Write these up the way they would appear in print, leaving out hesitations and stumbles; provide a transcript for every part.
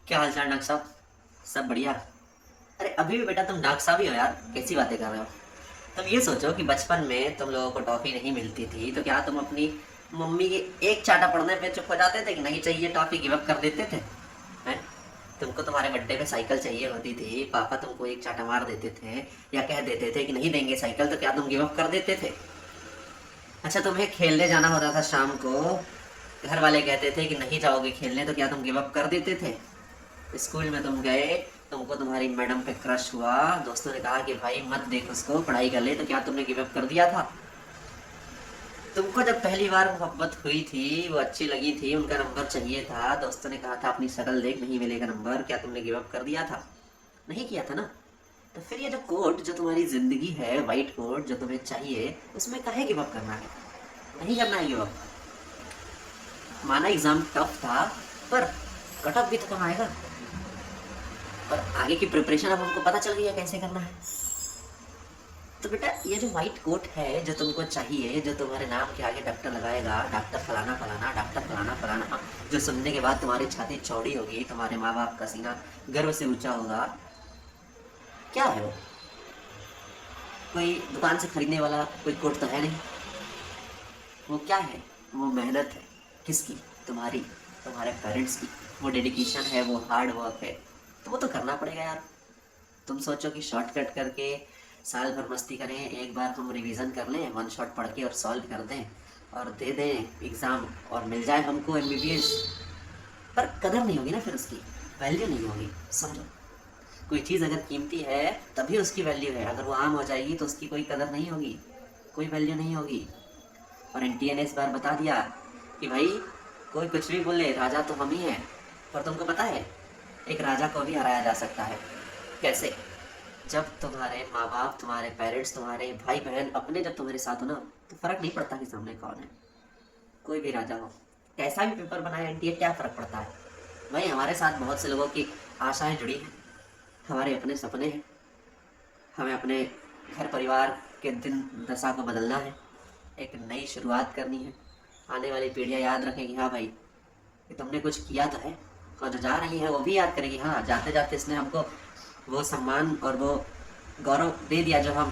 क्या हाल चाल डॉक्टर साहब? सब बढ़िया। अरे अभी भी बेटा तुम डॉक्टर साहब ही हो यार, कैसी बातें कर रहे हो? तुम ये सोचो कि बचपन में तुम लोगों को टॉफी नहीं मिलती थी तो क्या तुम अपनी मम्मी के एक चाटा पड़ने पे चुप हो जाते थे कि नहीं चाहिए टॉफी, गिव अप कर देते थे? हैं? तुमको तुम्हारे बर्थडे पे साइकिल चाहिए होती थी, पापा तुमको एक चाटा मार देते थे या कह देते थे कि नहीं देंगे साइकिल, तो क्या तुम गिव अप कर देते थे? अच्छा, तुम्हें खेलने जाना होता था शाम को, घर वाले कहते थे कि नहीं जाओगे खेलने, तो क्या तुम गिव अप कर देते थे? स्कूल में तुम गए, तुमको तुम्हारी मैडम पे क्रश हुआ, दोस्तों ने कहा कि भाई मत देख उसको, पढ़ाई कर ले, तो क्या तुमने गिव अप कर दिया था? तुमको जब पहली बार मोहब्बत हुई थी, वो अच्छी लगी थी, उनका नंबर चाहिए था, दोस्तों ने कहा था अपनी शक्ल देख नहीं मिलेगा नंबर, क्या तुमने गिव अप कर दिया था? नहीं किया था ना? तो फिर ये जो कोट जो तुम्हारी जिंदगी है, वाइट कोट जो तुम्हें चाहिए, उसमें काहे गिव अप करना है? नहीं करना है गिव अप। माना एग्जाम टफ था, पर कट ऑफ भी तो कम आएगा, और आगे की प्रिपरेशन अब हमको पता चल गई है कैसे करना है। तो बेटा ये जो व्हाइट कोट है जो तुमको चाहिए, जो तुम्हारे नाम के आगे डॉक्टर लगाएगा, डॉक्टर फलाना फलाना, डॉक्टर फलाना फलाना, जो सुनने के बाद तुम्हारी छाती चौड़ी होगी, तुम्हारे माँ बाप का सीना गर्व से ऊंचा होगा, क्या है वो? कोई दुकान से खरीदने वाला कोई कोट तो है नहीं। वो क्या है? वो मेहनत है। किसकी? तुम्हारी, तुम्हारे पेरेंट्स की। वो डेडिकेशन है, वो हार्ड वर्क है, तो वो तो करना पड़ेगा यार। तुम सोचो कि शॉर्टकट करके साल भर मस्ती करें, एक बार हम रिवीजन कर लें, वन शॉट पढ़ के और सॉल्व कर दें और दे दें एग्ज़ाम और मिल जाए हमको एमबीबीएस, पर कदर नहीं होगी ना, फिर उसकी वैल्यू नहीं होगी। समझो, कोई चीज़ अगर कीमती है तभी उसकी वैल्यू है, अगर वो आम हो जाएगी तो उसकी कोई कदर नहीं होगी, कोई वैल्यू नहीं होगी। और एनटीए ने इस बार बता दिया कि भाई कोई कुछ भी बोले, राजा तो हम ही हैं। पर तुमको पता है, एक राजा को भी हराया जा सकता है। कैसे? जब तुम्हारे माँ बाप, तुम्हारे पेरेंट्स, तुम्हारे भाई बहन अपने जब तुम्हारे साथ हो ना, तो फर्क नहीं पड़ता कि सामने कौन है। कोई भी राजा हो, कैसा भी पेपर बनाए एनटीए, क्या फ़र्क पड़ता है? भाई हमारे साथ बहुत से लोगों की आशाएं जुड़ी हैं, हमारे अपने सपने हैं, हमें अपने घर परिवार के दिन दशा को बदलना है, एक नई शुरुआत करनी है। आने वाली पीढ़ियाँ याद रखें कि हाँ भाई, कि तुमने कुछ किया तो है, और जो जा रही है वो भी याद करेगी, हाँ जाते जाते इसने हमको वो सम्मान और वो गौरव दे दिया जो हम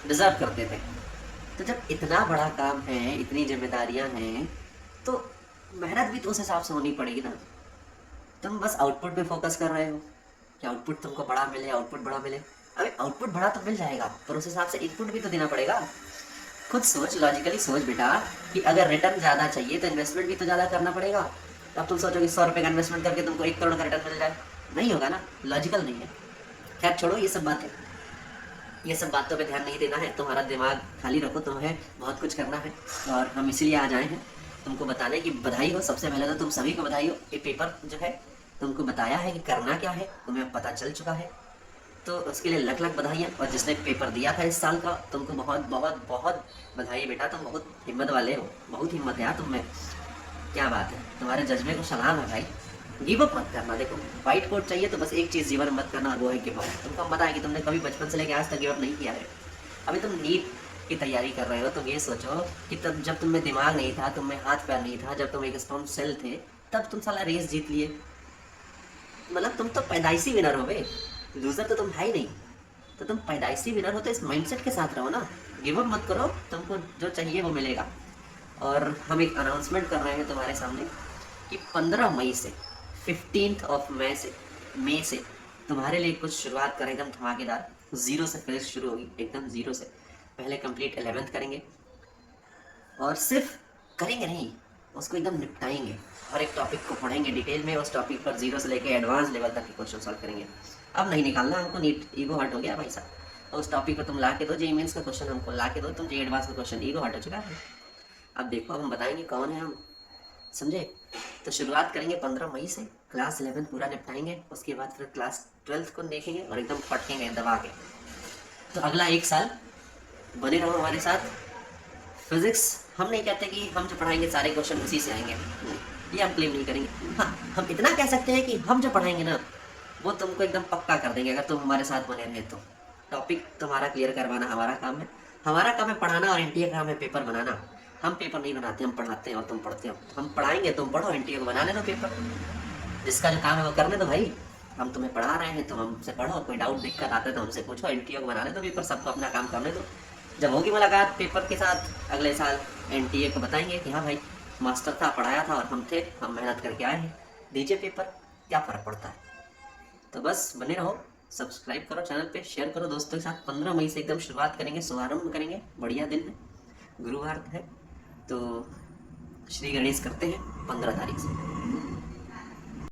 डिज़र्व करते थे। तो जब इतना बड़ा काम है, इतनी जिम्मेदारियां हैं, तो मेहनत भी तो उस हिसाब से होनी पड़ेगी ना। तुम बस आउटपुट पे फोकस कर रहे हो कि आउटपुट तुमको बड़ा मिले, आउटपुट बड़ा मिले। अबे आउटपुट बड़ा तो मिल जाएगा, पर उस हिसाब से इनपुट भी तो देना पड़ेगा। खुद सोच, लॉजिकली सोच बेटा, कि अगर रिटर्न ज़्यादा चाहिए तो इन्वेस्टमेंट भी तो ज़्यादा करना पड़ेगा। अब तुम सोचो कि 100 रुपये का इन्वेस्टमेंट करके तुमको 1 करोड़ का रिटर्न मिल जाए, नहीं होगा ना, लॉजिकल नहीं है। खैर छोड़ो ये सब बातें, ये सब बातों पे ध्यान नहीं देना है, तुम्हारा दिमाग खाली रखो, तुम्हें बहुत कुछ करना है। और हम इसीलिए आज आए हैं तुमको बताने की, बधाई हो सबसे पहले तो, तुम सभी को बधाई हो। ये पेपर जो है तुमको बताया है कि करना क्या है, तुम्हें अब पता चल चुका है, तो उसके लिए लख लख बधाइयाँ। और जिसने पेपर दिया था इस साल का, तुमको बहुत बहुत बहुत बधाई बेटा, तुम बहुत हिम्मत वाले हो, बहुत हिम्मत है यार तुम में। क्या बात है, तुम्हारे जज्बे को सलाम है भाई। गिव अप मत करना। देखो वाइट कोट चाहिए तो बस एक चीज़ जीवन में मत करना, और वो है गिव अप। तुमको हम बताया कि तुमने कभी बचपन से लेकर आज तक गिव अप नहीं किया है। अभी तुम नीट की तैयारी कर रहे हो, तुम ये सोचो कि तब जब तुम में दिमाग नहीं था, तुम में हाथ पैर नहीं था, जब तुम एक स्पर्म सेल थे, तब तुम साला रेस जीत लिए। मतलब तुम तो पैदाइशी विनर हो बे, लूजर तो तुम है ही नहीं। तो तुम पैदाइशी विनर हो तो इस माइंडसेट के साथ रहो ना, गिव अप मत करो, तुमको जो चाहिए वो मिलेगा। और हम एक अनाउंसमेंट कर रहे हैं तुम्हारे सामने कि 15 मई से 15 मई से तुम्हारे लिए कुछ शुरुआत करें एकदम धमाकेदार, ज़ीरो से फिर शुरू होगी, एकदम ज़ीरो से। पहले कंप्लीट 11th करेंगे, और सिर्फ करेंगे नहीं, उसको एकदम निपटाएंगे। हर एक टॉपिक को पढ़ेंगे डिटेल में, उस टॉपिक पर जीरो से लेकर एडवांस लेवल तक के क्वेश्चन सॉल्व करेंगे। अब नहीं निकालना हमको नीट, ईगो हर्ट हो गया भाई साहब। और उस टॉपिक पर तुम ला के दो, जेई मेंस का क्वेश्चन हमको ला के दो, तुम जे एडवांस का क्वेश्चन, ईगो हर्ट हो चुका है। अब देखो, अब हम बताएंगे कौन है हम, समझे? तो शुरुआत करेंगे 15 मई से, क्लास 11 पूरा निपटाएंगे, उसके बाद फिर क्लास 12 को देखेंगे और एकदम पटकेंगे दबा के। तो अगला एक साल बने रहो हमारे साथ। फिजिक्स हम नहीं कहते कि हम जो पढ़ाएंगे सारे क्वेश्चन उसी से आएंगे, ये हम क्लेम नहीं करेंगे। हाँ, हम इतना कह सकते हैं कि हम जो पढ़ाएंगे ना, वो तुमको एकदम पक्का कर देंगे अगर तुम हमारे साथ बने रहे तो। टॉपिक तुम्हारा क्लियर करवाना हमारा काम है, हमारा काम है पढ़ाना, और एनटीए का काम है पेपर बनाना। हम पेपर नहीं बनाते, हम पढ़ाते हैं और तुम पढ़ते हो। हम पढ़ाएंगे, तुम पढ़ो, एनटीए को बनाने दो पेपर। जिसका जो काम है वो करने दो भाई, हम तुम्हें पढ़ा रहे हैं तो हमसे पढ़ो, कोई डाउट दिक्कत आते तो हमसे पूछो, एनटीए को बनाने दो पेपर, सबको अपना काम करने दो। जब होगी मुलाकात पेपर के साथ अगले साल, एनटीए को बताएंगे कि हाँ भाई मास्टर था, पढ़ाया था और हम थे, हम मेहनत करके आए हैं, दीजिए पेपर, क्या फ़र्क पड़ता है। तो बस बने रहो, सब्सक्राइब करो चैनल पे, शेयर करो दोस्तों के साथ। 15 मई से एकदम शुरुआत करेंगे, शुभारंभ करेंगे, बढ़िया दिन है, गुरुवार है, तो श्री गणेश करते हैं 15 तारीख से।